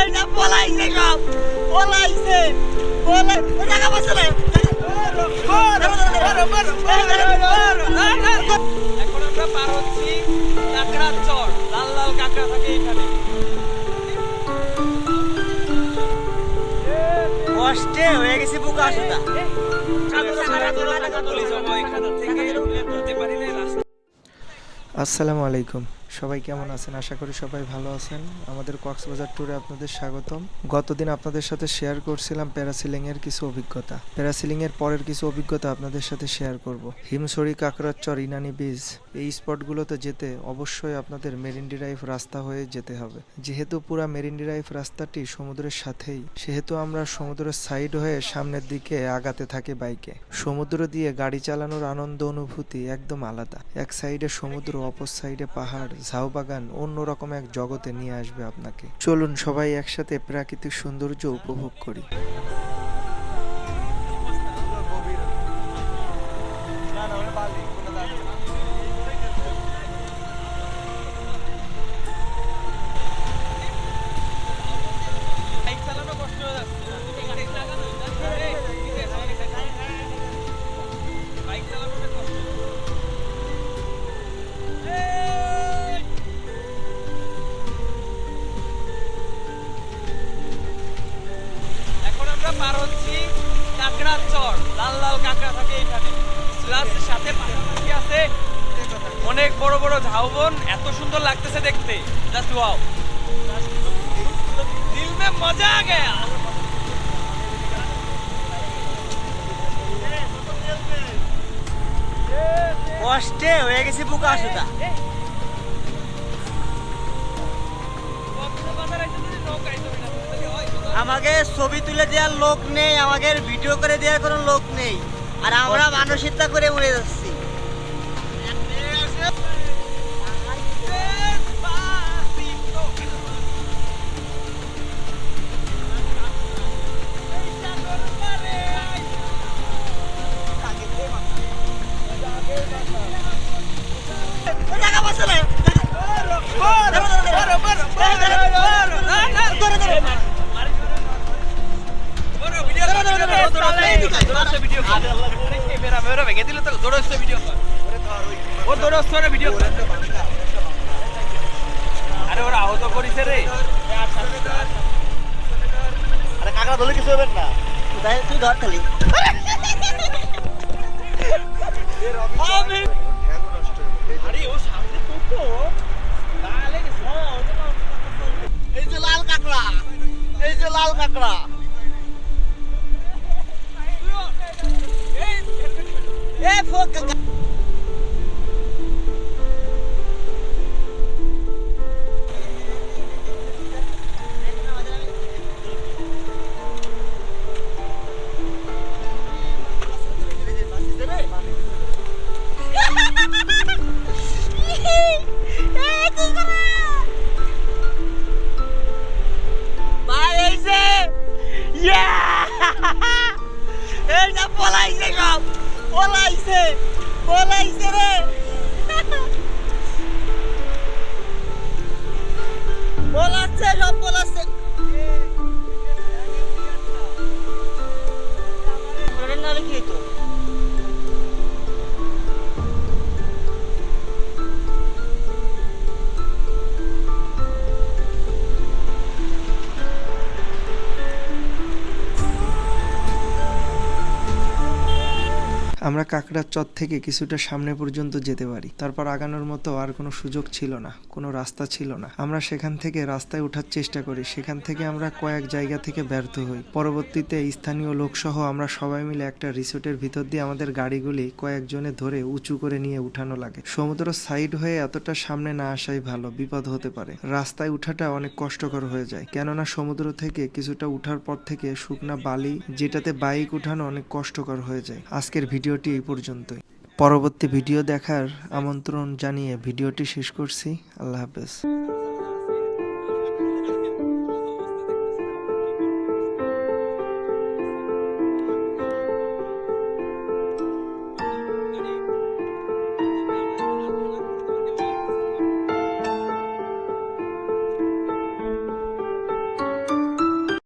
এটা পলাইছে সব পলাইছে পলাই টাকা পয়সা নাই এখন আমরা পার হচ্ছি কাঁকড়ার চর। লাল লাল কাঁকড়া থাকে এখানে। কষ্টে হয়ে গেছে বুকা সুতা আসসালামু আলাইকুম, সবাই কেমন আছেন? আশা করি সবাই ভালো আছেন। আমাদের কক্সবাজার ট্যুরে আপনাদের স্বাগতম। গতদিন আপনাদের সাথে শেয়ার করছিলাম প্যারাসিলিং এর কিছু অভিজ্ঞতা। প্যারাসিলিং এর পরের কিছু অভিজ্ঞতা আপনাদের সাথে শেয়ার করব। হিমছড়ি, কাকড়ার চর, ইনানি বিচ, এই স্পটগুলোতে যেতে অবশ্যই আপনাদের মেরিন ড্রাইভ রাস্তা হয়ে যেতে হবে। যেহেতু পুরা মেরিন ড্রাইভ রাস্তাটি সমুদ্রের সাথেই, সেহেতু আমরা সমুদ্রের সাইড হয়ে সামনের দিকে আগাতে থাকি বাইকে। সমুদ্র দিয়ে গাড়ি চালানোর আনন্দ অনুভূতি একদম আলাদা। এক সাইডে সমুদ্র, অপর সাইডে পাহাড়, ঝাউবাগান অন্যরকম এক জগতে নিয়ে আসবে আপনাকে। চলুন সবাই একসাথে প্রাকৃতিক সৌন্দর্য উপভোগ করি। বাইক চালানো কষ্ট হয়ে যাচ্ছে। বাইক চালানো অনেক কষ্ট। এখন আমরা পার হচ্ছি কাঁকড়ার চর। লাল লাল কাঁকড়া থাকে এখানে। প্লাস সাথে পাশাপাশি আছে অনেক বড় বড় ঝাউবন। এত সুন্দর লাগতেছে দেখতে, জাস্ট ওয়াও। दिल में मजा आ गया। কষ্টে হয়ে গেছে বুকা সুতা আমাকে ছবি তুলে দেওয়ার লোক নেই, আমাকে ভিডিও করে দেওয়ার কোনো লোক নেই, আর আমরা মানসিকতা করে মরে যাচ্ছি। টাকা পয়সা নাই আরে ওরা আহত করিছে রে। আরে কাকা ধরে কিছু হবেন না, তুই ধর খালি। আরে ও সামনে তো এই যে লাল কাঁকড়া, এই যে লাল কাঁকড়া, এ ফোক কাকা। এটা পলাইছে সব পলাইছে পলাইছে রে পলাচ্ছে সব পলাচ্ছে। নাহলে কি হইতো? আমরা কাকড়ার চর থেকে কিছুটা সামনে পর্যন্ত যেতে পারি, তারপর আগানোর মতো আর কোনো সুযোগ ছিল না, কোনো রাস্তা ছিল না। আমরা সেখান থেকে রাস্তায় ওঠার চেষ্টা করি, সেখান থেকে আমরা কয়েক জায়গা থেকে ব্যর্থ হই। পরবর্তীতে স্থানীয় লোকসহ আমরা সবাই মিলে একটা রিসোর্টের ভিতর দিয়ে আমাদের গাড়িগুলি কয়েকজনে ধরে উঁচু করে নিয়ে উঠানো লাগে। সমুদ্র সাইড হয়ে এতটা সামনে না আসাই ভালো, বিপদ হতে পারে। রাস্তায় উঠাটা অনেক কষ্টকর হয়ে যায়, কেননা সমুদ্র থেকে কিছুটা উঠার পর থেকে শুকনা বালি, যেটাতে বাইক উঠানো অনেক কষ্টকর হয়ে যায়। আজকের ভিডিওটি এই পর্যন্তই। পরবর্তী ভিডিও দেখার আমন্ত্রণ জানিয়ে ভিডিওটি শেষ করছি। আল্লাহ হাফেজ।